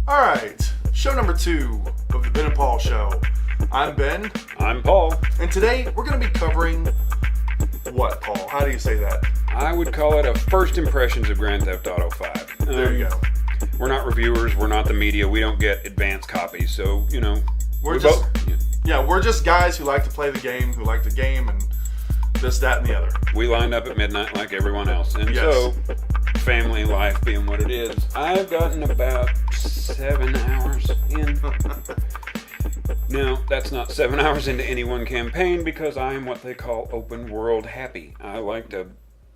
All right, show number 2 of the Ben and Paul Show. I'm Ben, I'm Paul. and today we're going to be covering what, Paul? How do you say that? I would call it a first impressions of Grand Theft Auto 5. There you go. We're not reviewers, we're not the media, we don't get advanced copies, so, We're just guys who like to play the game, who like the game, and this, that, and the other. We lined up at midnight like everyone else, and Yes. so, family life being what it is, I've gotten about 7 hours in. Now, that's not 7 hours into any one campaign because I'm what they call open world happy. I like to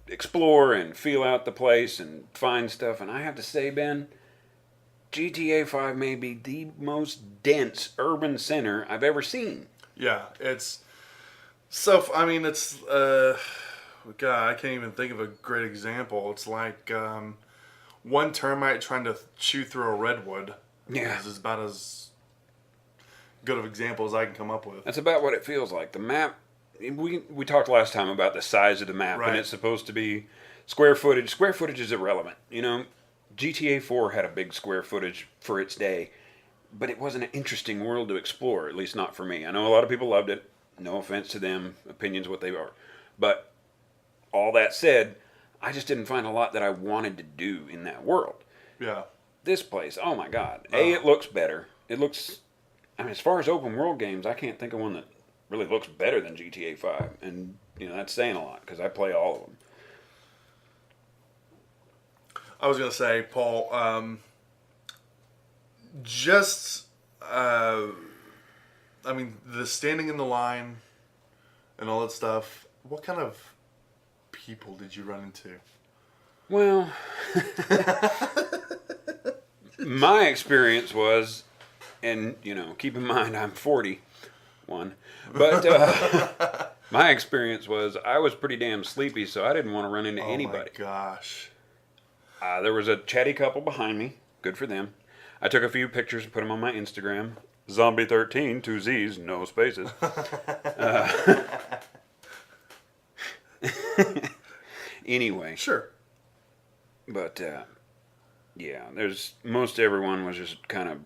explore and feel out the place and find stuff, and I have to say, Ben, GTA 5 may be the most dense urban center I've ever seen. Yeah, it's so. I mean, it's God. I can't even think of a great example. It's like one termite trying to chew through a redwood. Yeah, This is about as good of example as I can come up with. that's about what it feels like. The map. We talked last time about the size of the map, Right. and it's supposed to be square footage. Square footage is irrelevant. GTA 4 had a big square footage for its day, but it wasn't an interesting world to explore, at least not for me. I know a lot of people loved it. No offense to them, opinions what they are. But all that said, I just didn't find a lot that I wanted to do in that world. Yeah. This place, oh my God. It looks better. It looks, as far as open world games, I can't think of one that really looks better than GTA 5. And, that's saying a lot because I play all of them. I was gonna say, Paul, the standing in the line and all that stuff. What kind of people did you run into? Well, my experience was, and, keep in mind I'm 41, but my experience was I was pretty damn sleepy, so I didn't want to run into anybody. Oh my gosh. There was a chatty couple behind me. Good for them. I took a few pictures and put them on my Instagram. Zombie 13, 2 Z's, no spaces. Anyway. Sure. But, most everyone was just kind of,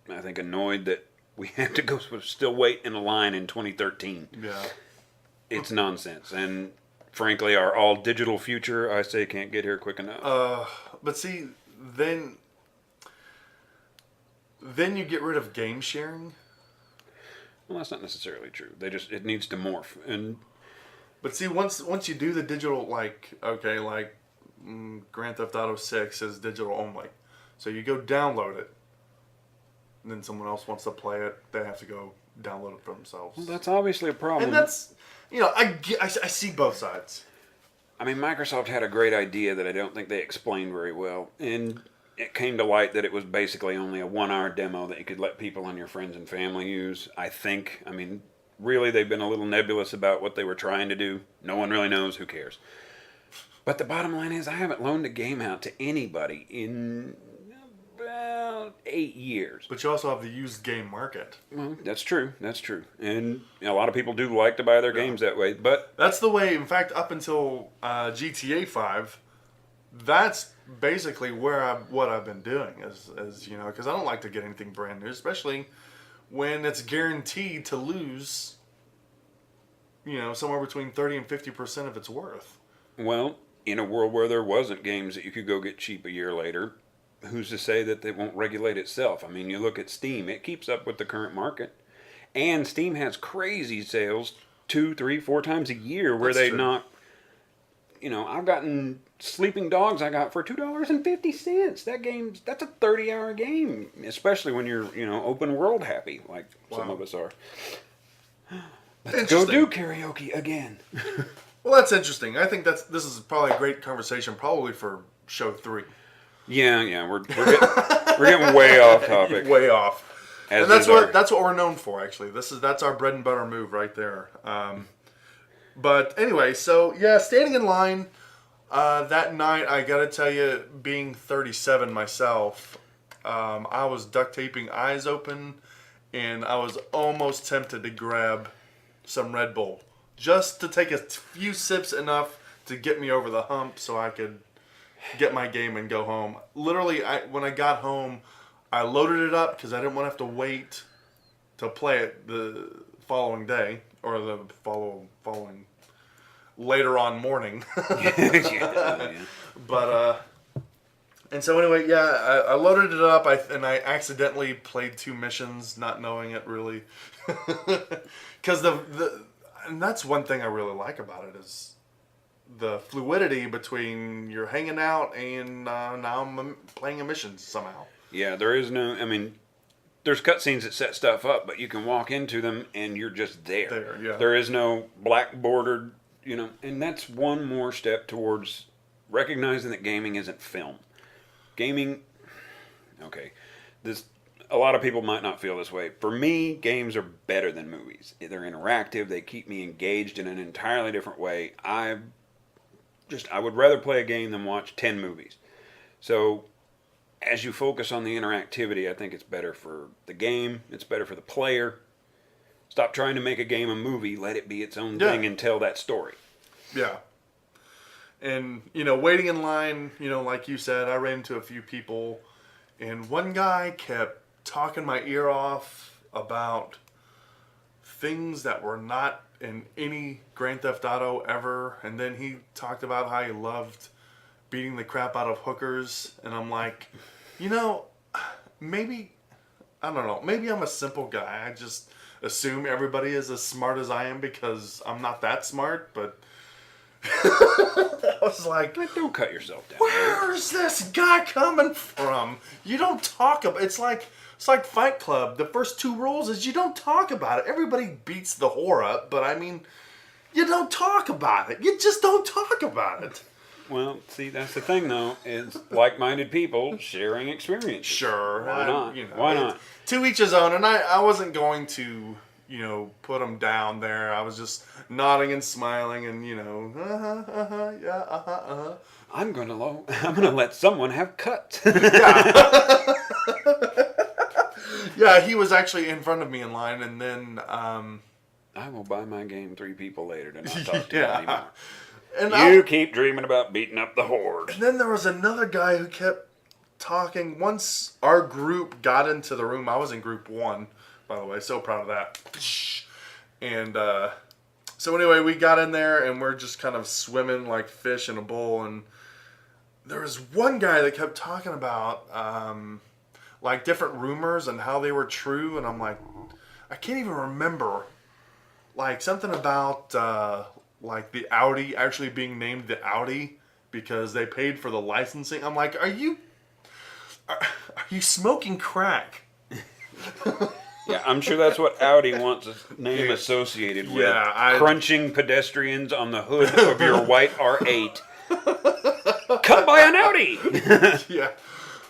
I think, annoyed that we had to go still wait in a line in 2013. Yeah. It's nonsense. And frankly, our all-digital future, I say, can't get here quick enough. But see, then you get rid of game sharing. Well, that's not necessarily true. It needs to morph. But see, once you do the digital, Grand Theft Auto 6 is digital only. So you go download it, and then someone else wants to play it, they have to go download it for themselves. Well, that's obviously a problem. And that's, I see both sides. Microsoft had a great idea that I don't think they explained very well. And it came to light that it was basically only a 1-hour demo that you could let people and your friends and family use, I think. Really, they've been a little nebulous about what they were trying to do. No one really knows. Who cares? But the bottom line is I haven't loaned a game out to anybody in about 8 years. But you also have the used game market. Well, that's true. And a lot of people do like to buy their games that way. But that's the way, in fact, up until GTA 5, that's basically what I've been doing, because I don't like to get anything brand new, especially when it's guaranteed to lose, somewhere between 30 and 50% of its worth. Well, in a world where there wasn't games that you could go get cheap a year later, who's to say that they won't regulate itself? You look at Steam, it keeps up with the current market. And Steam has crazy sales 2, 3, 4 times a year where That's they true. knock. I've gotten Sleeping Dogs I got for $2.50. That's a 30-hour game, especially when you're, open world happy like some of us are. Let's go do karaoke again. Well, that's interesting. I think this is probably a great conversation, probably for show 3. Yeah, we're getting way off topic. Way off. And that's what we're known for, actually. That's our bread and butter move right there. But anyway, so yeah, standing in line that night, I gotta tell you, being 37 myself, I was duct taping eyes open, and I was almost tempted to grab some Red Bull just to take a few sips enough to get me over the hump so I could get my game and go home. Literally, when I got home, I loaded it up because I didn't want to have to wait to play it the following day or the following later on morning. Yeah. But and so anyway, yeah, I loaded it up. And I accidentally played 2 missions, not knowing it really, because and that's one thing I really like about it is the fluidity between you're hanging out and now I'm playing a mission somehow. Yeah, there is no. I mean, there's cutscenes that set stuff up, but you can walk into them and you're just there. Yeah. There is no black bordered, and that's one more step towards recognizing that gaming isn't film. Gaming, okay, a lot of people might not feel this way. For me, games are better than movies. They're interactive. They keep me engaged in an entirely different way. I would rather play a game than watch 10 movies. So, as you focus on the interactivity, I think it's better for the game. It's better for the player. Stop trying to make a game a movie. Let it be its own thing and tell that story. Yeah. And, waiting in line, like you said, I ran into a few people, and one guy kept talking my ear off about things that were not in any Grand Theft Auto ever. And then he talked about how he loved beating the crap out of hookers. And I'm like, maybe, I don't know, maybe I'm a simple guy. I just assume everybody is as smart as I am because I'm not that smart, but I was like, don't cut yourself down. Where's this guy coming from? You don't talk about it's like Fight Club. The first 2 rules is you don't talk about it. Everybody beats the whore up, but I mean, you don't talk about it. You just don't talk about it. Well, see, that's the thing, though, is like-minded people sharing experience. Sure. Why not? Why not? To each his own, and I wasn't going to, put them down there. I was just nodding and smiling and, I'm gonna let someone have cuts. Yeah, he was actually in front of me in line, and then I will buy my game 3 people later to not talk to you anymore. And you keep dreaming about beating up the horde. And then there was another guy who kept talking. Once our group got into the room, I was in group 1, by the way, so proud of that. And so anyway, we got in there and we're just kind of swimming like fish in a bowl. And there was one guy that kept talking about like different rumors and how they were true. And I'm like, I can't even remember. Like something about like the Audi actually being named the Audi because they paid for the licensing. I'm like, are you smoking crack? Yeah, I'm sure that's what Audi wants a name associated with. Yeah, crunching pedestrians on the hood of your white R8. Come buy an Audi! Yeah.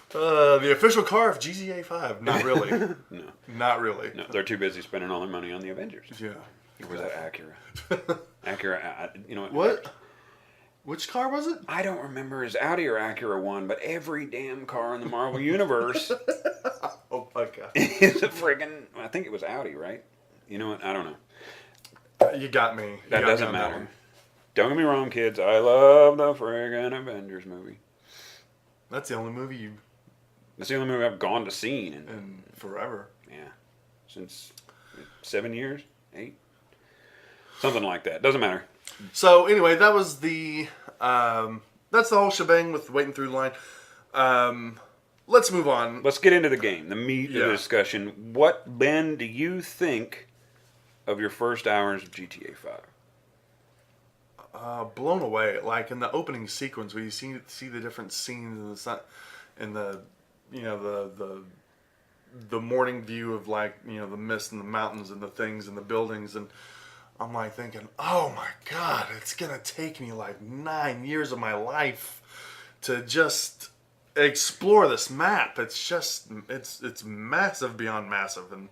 The official car of GTA 5. Not really. No. Not really. No, they're too busy spending all their money on the Avengers. Yeah. Or was that Acura? Acura, you know what? What? Which car was it? I don't remember. Is Audi or Acura one, but every damn car in the Marvel Universe oh my god, is a friggin', I think it was Audi, right? You know what? I don't know. You got me. That doesn't matter. Don't get me wrong, kids. I love the friggin' Avengers movie. That's the only movie That's the only movie I've gone to see in forever. Yeah. Since 7 years? 8? Something like that. Doesn't matter. So anyway, that was that's the whole shebang with waiting through the line. Let's move on. Let's get into the game, the meat of the discussion. What, Ben, do you think of your first hours of GTA 5? Blown away. Like in the opening sequence where you see the different scenes in the sun, in the the morning view of like the mist and the mountains and the things and the buildings, and I'm like thinking, oh my god, it's gonna take me like 9 years of my life to just explore this map. It's just it's massive beyond massive. And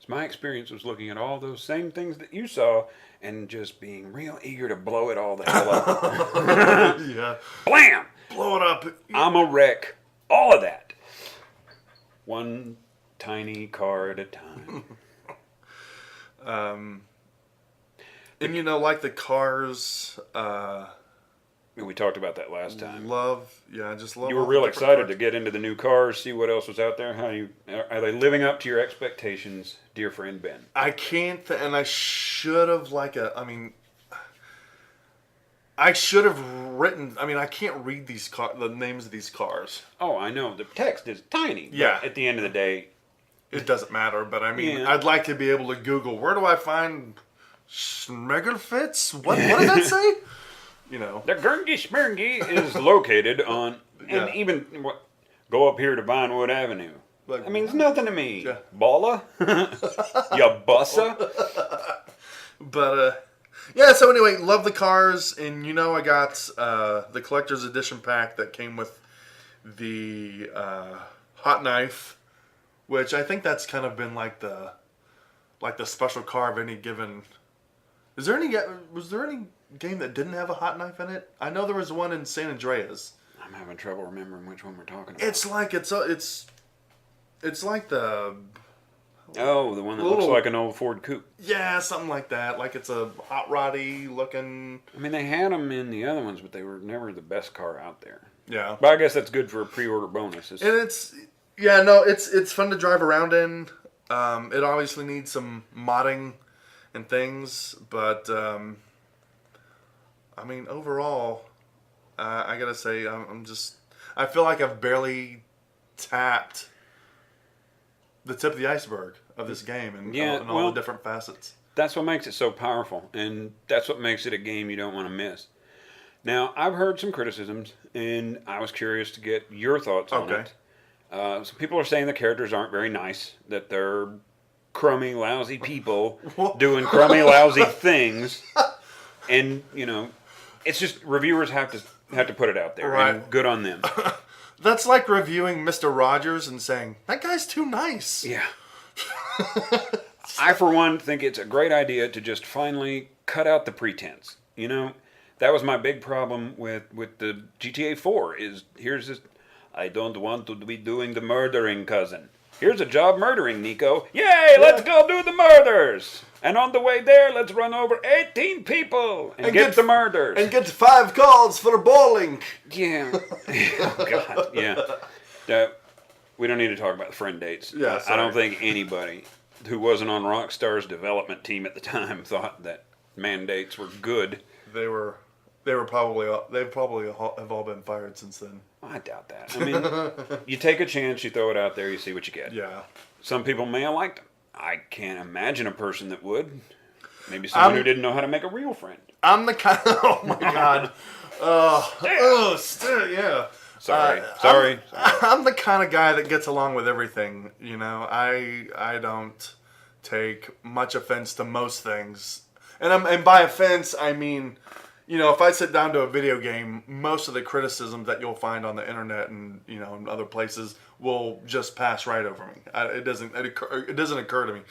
my experience was looking at all those same things that you saw and just being real eager to blow it all the hell up. Yeah. Blam! Blow it up. I'm a wreck. All of that. One tiny car at a time. And like the cars, We talked about that last time. I just love. You were all the real different excited cars. to get into the new cars, see what else was out there. Are they living up to your expectations, dear friend Ben? I can't, and I should have I should have written. I mean, I can't read the names of these cars. Oh, I know. The text is tiny. Yeah. But at the end of the day, It doesn't matter, but I mean, Yeah. I'd like to be able to Google where do I find Schmegerfitz? What does that say? You know. the Gurngy Schmerngy is located on, and Yeah. even go up here to Vinewood Avenue. Like, I mean, it's nothing to me. Yeah. Balla? Ya bussa? But yeah. So anyway, love the cars, and I got the collector's edition pack that came with the hot knife, which I think that's kind of been like the special car of any given. Was there any game that didn't have a hot knife in it? I know there was one in San Andreas. I'm having trouble remembering which one we're talking about. It's like it's like the Oh, the one that Little- looks like an old Ford Coupe. yeah, something like that. Like it's a hot roddy looking. I mean, they had them in the other ones, but they were never the best car out there. Yeah, But I guess that's good for a pre-order bonus. and it's fun to drive around in. It obviously needs some modding and things, but I mean overall, I gotta say I feel like I've barely tapped the tip of the iceberg of this game and all the different facets. That's what makes it so powerful, and that's what makes it a game you don't want to miss. Now, I've heard some criticisms, and I was curious to get your thoughts on Okay. it. Some people are saying the characters aren't very nice, that they're crummy, lousy people doing crummy, lousy things, and it's just reviewers have to put it out there, Right. and good on them. That's like reviewing Mr. Rogers and saying that guy's too nice. Yeah. I, for one, think it's a great idea to just finally cut out the pretense. That was my big problem with the GTA 4 here's this, I don't want to be doing the murdering, cousin. Here's a job murdering, Nico. Yay, let's go do the murders. And on the way there, let's run over 18 people and get the murders. And get 5 calls for bowling. Yeah. Oh, God, yeah. We don't need to talk about the friend dates. Yeah, I don't sorry. think anybody who wasn't on Rockstar's development team at the time thought that mandates were good. They probably have all been fired since then. I doubt that. I mean, you take a chance, you throw it out there, you see what you get. Yeah. Some people may have liked them. I can't imagine a person that would. Maybe someone who didn't know how to make a real friend. I'm the kind. Oh my god. Yeah. Sorry. I'm the kind of guy that gets along with everything. I don't take much offense to most things, and by offense I mean, if I sit down to a video game, most of the criticisms that you'll find on the internet and in other places will just pass right over me. It doesn't occur to me.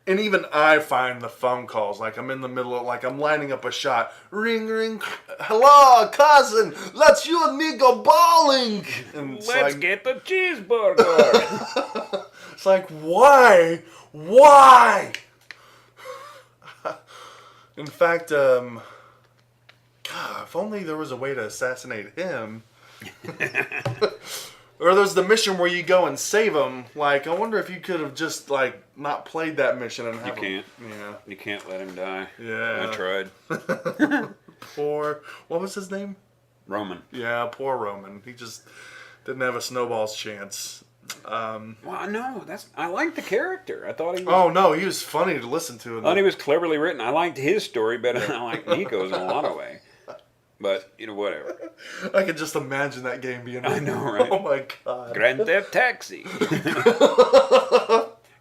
And even I find the phone calls, like I'm in the middle of, like I'm lining up a shot. Ring, ring. Hello, cousin. Let's you and me go bowling. And Let's get the cheeseburger. It's like, why? Why? In fact, God, if only there was a way to assassinate him. Or there's the mission where you go and save him. Like, I wonder if you could have just, like, not played that mission and have You him. Yeah. You can't let him die. Yeah. I tried. Poor, what was his name? Roman. Yeah, poor Roman. He just didn't have a snowball's chance. Well, no, I liked the character. I thought he was... Oh, no, he was funny to listen to. I thought he was cleverly written. I liked his story better than I liked Nico's in a lot of ways. But, whatever. I could just imagine that game being... I know, right? Oh, my God. Grand Theft Taxi.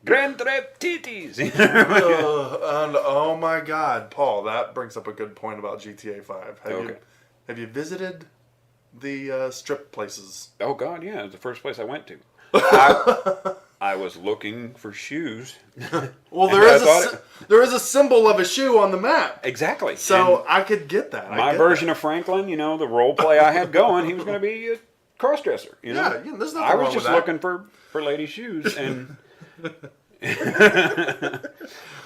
Grand Theft Titties. And, oh, my God. Paul, that brings up a good point about GTA 5. Have you visited the strip places? Oh, God, yeah. It was the first place I went to. I was looking for shoes. Well, there is a symbol of a shoe on the map. Exactly. So And I could get that. my version of Franklin, the role play I had going, he was going to be a cross-dresser. Yeah, there's nothing I was wrong just with that. looking for lady shoes, and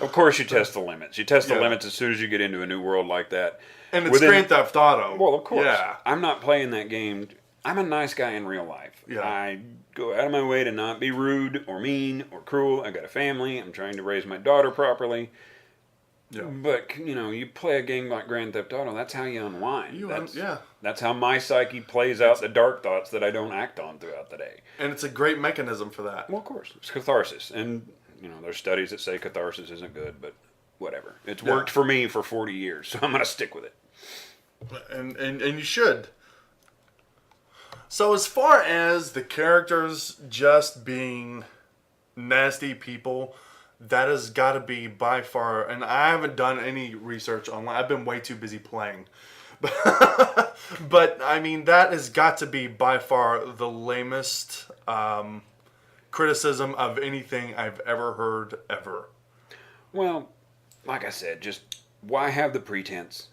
Of course, you test the limits. You test the limits as soon as you get into a new world like that. And it's Grand Theft Auto. Well, of course. Yeah. I'm not playing that game. I'm a nice guy in real life. Yeah. I go out of my way to not be rude or mean or cruel. I got a family. I'm trying to raise my daughter properly. Yeah. But, you play a game like Grand Theft Auto, that's how you unwind. Yeah. That's how my psyche plays out the dark thoughts that I don't act on throughout the day. And it's a great mechanism for that. Well, of course. It's catharsis. And, there's studies that say catharsis isn't good, but whatever. It's worked for me for 40 years, so I'm going to stick with it. And you should. So as far as the characters just being nasty people, that has got to be by far, and I haven't done any research online. I've been way too busy playing. But I mean, that has got to be by far the lamest criticism of anything I've ever heard, ever. Well, like I said, just why have the pretense?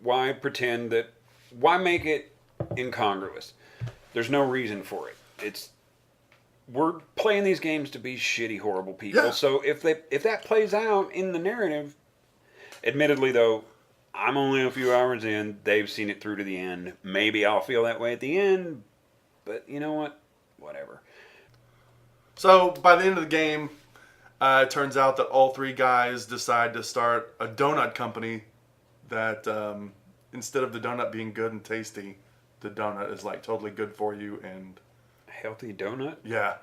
Why pretend that? Why make it incongruous? There's no reason for it. We're playing these games to be shitty, horrible people. Yeah. So if that plays out in the narrative, admittedly though, I'm only a few hours in. They've seen it through to the end. Maybe I'll feel that way at the end, but you know what? Whatever. So by the end of the game, it turns out that all three guys decide to start a donut company that instead of the donut being good and tasty, the donut is like totally good for you and healthy donut. Yeah,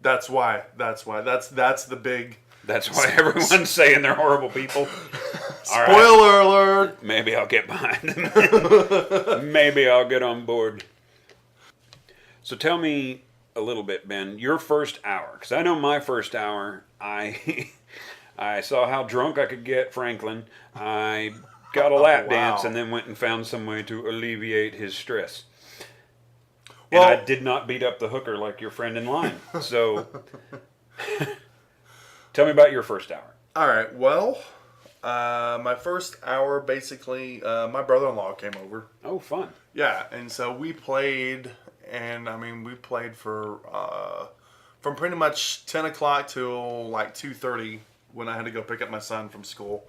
that's why. That's the big. That's why everyone's saying they're horrible people. Spoiler alert. Maybe I'll get behind them. Maybe I'll get on board. So tell me a little bit, Ben. Your first hour, because I know my first hour. I saw how drunk I could get Franklin. I got a lap dance and then went and found some way to alleviate his stress. Well, and I did not beat up the hooker like your friend in line. So tell me about your first hour. All right. Well, my first hour, basically, my brother-in-law came over. Oh, fun. Yeah, and so we played, and I mean, we played for from pretty much 10 o'clock till like 2:30 when I had to go pick up my son from school.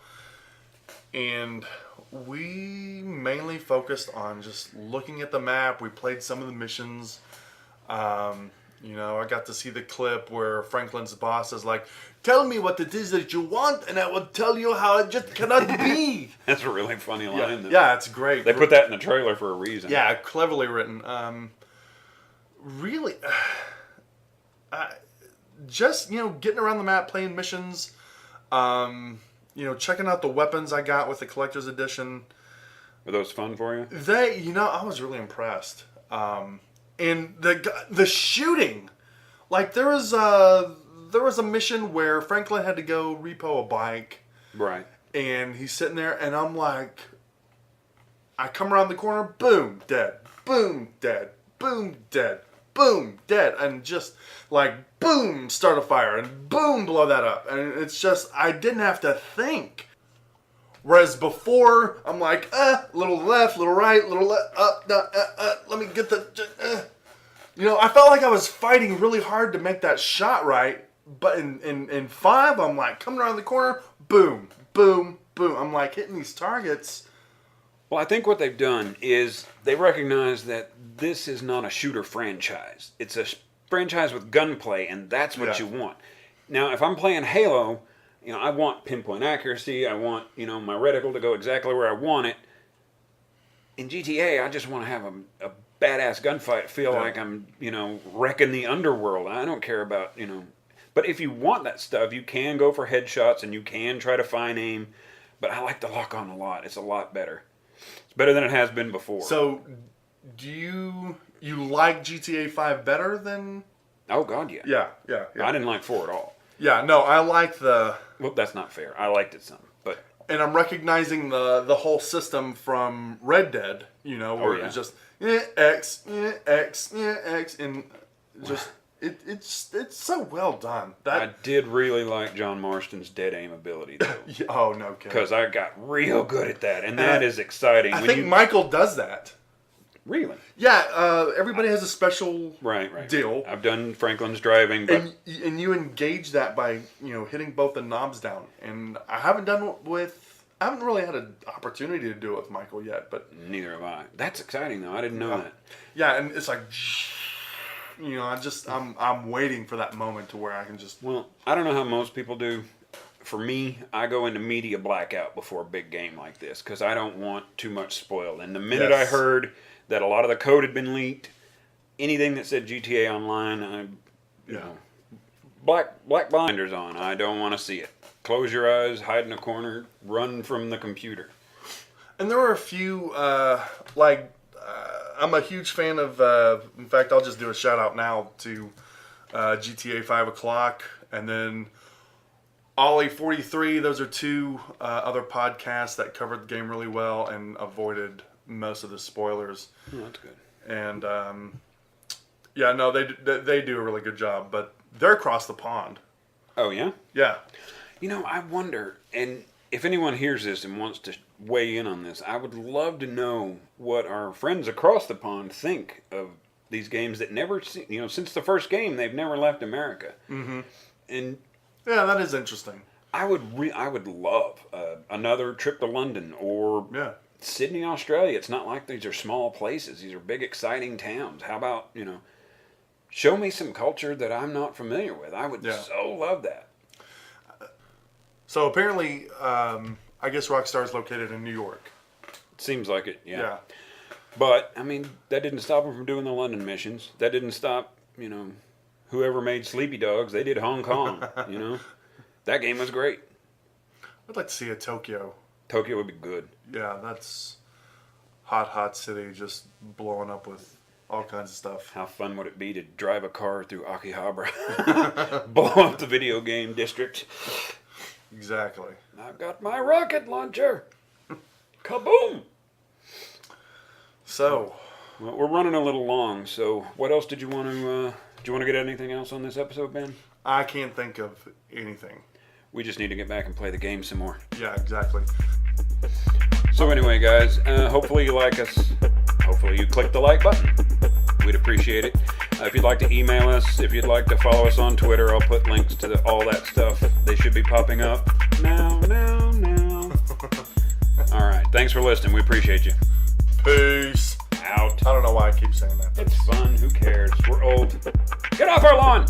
And we mainly focused on just looking at the map. We played some of the missions. I got to see the clip where Franklin's boss is like, "Tell me what it is that you want, and I will tell you how it just cannot be." That's a really funny line. Yeah, it's great. They put that in the trailer for a reason. Yeah, cleverly written. Really, just getting around the map, playing missions. Checking out the weapons I got with the collector's edition. Were those fun for you? I was really impressed. And the shooting, like there was a mission where Franklin had to go repo a bike. Right. And he's sitting there, and I'm like, I come around the corner, boom, dead, boom, dead, boom, dead, boom, dead, and just like boom, start a fire, and boom, blow that up. And it's just, I didn't have to think. Whereas before, I'm like, little left, little right, little left, up, down, let me get the, I felt like I was fighting really hard to make that shot right. But in 5, I'm like coming around the corner, boom, boom, boom. I'm like hitting these targets. Well, I think what they've done is they recognize that this is not a shooter franchise. It's a franchise with gunplay, and that's what you want. Now, if I'm playing Halo, I want pinpoint accuracy. I want, my reticle to go exactly where I want it. In GTA, I just want to have a badass gunfight, feel like I'm, wrecking the underworld. I don't care about, But if you want that stuff, you can go for headshots and you can try to fine aim. But I like the lock on a lot. It's a lot better. It's better than it has been before. So, do you like GTA 5 better than... Oh, God, yeah. Yeah. I didn't like 4 at all. Yeah, no, I like the... Well, that's not fair. I liked it some, but... And I'm recognizing the whole system from Red Dead, where it's just X, X, X, and just it's so well done. I did really like John Marston's dead aim ability, though. Oh, no kidding. Because I got real good at that, and that is exciting. I think Michael does that. Really? Yeah, everybody has a special Right. deal. I've done Franklin's driving, but And you engage that by, hitting both the knobs down. And I haven't I haven't really had an opportunity to do it with Michael yet, but neither have I. That's exciting though. I didn't know that. yeah, and it's like, I'm waiting for that moment to where I can just. Well, I don't know how most people do. For me, I go into media blackout before a big game like this because I don't want too much spoiled. And the minute I heard that a lot of the code had been leaked, anything that said GTA Online, black blinders on. I don't want to see it. Close your eyes, hide in a corner, run from the computer. And there were a few, I'm a huge fan of, in fact, I'll just do a shout out now to GTA 5 O'Clock, and then Ollie 43. Those are two other podcasts that covered the game really well and avoided most of the spoilers. Oh, that's good. And, they do a really good job, but they're across the pond. Oh, yeah? Yeah. I wonder, and if anyone hears this and wants to weigh in on this, I would love to know what our friends across the pond think of these games that never, since the first game, they've never left America. Mm-hmm. And yeah, that is interesting. I would love another trip to London or Sydney, Australia. It's not like these are small places; these are big, exciting towns. How about show me some culture that I'm not familiar with? I would so love that. So apparently, I guess Rockstar is located in New York. Seems like it, yeah. But, that didn't stop them from doing the London missions. That didn't stop, whoever made Sleepy Dogs. They did Hong Kong, That game was great. I'd like to see a Tokyo. Tokyo would be good. Yeah, that's hot city just blowing up with all kinds of stuff. How fun would it be to drive a car through Akihabara? Blow up the video game district. Exactly. I've got my rocket launcher. Kaboom! So, well, we're running a little long. So, what else did you want to? Do you want to get anything else on this episode, Ben? I can't think of anything. We just need to get back and play the game some more. Yeah, exactly. So anyway, guys, hopefully you like us. Hopefully you click the like button. We'd appreciate it. If you'd like to email us, if you'd like to follow us on Twitter, I'll put links to all that stuff. They should be popping up now. All right. Thanks for listening. We appreciate you. Peace. Out. I don't know why I keep saying that. It's fun. Who cares? We're old. Get off our lawn.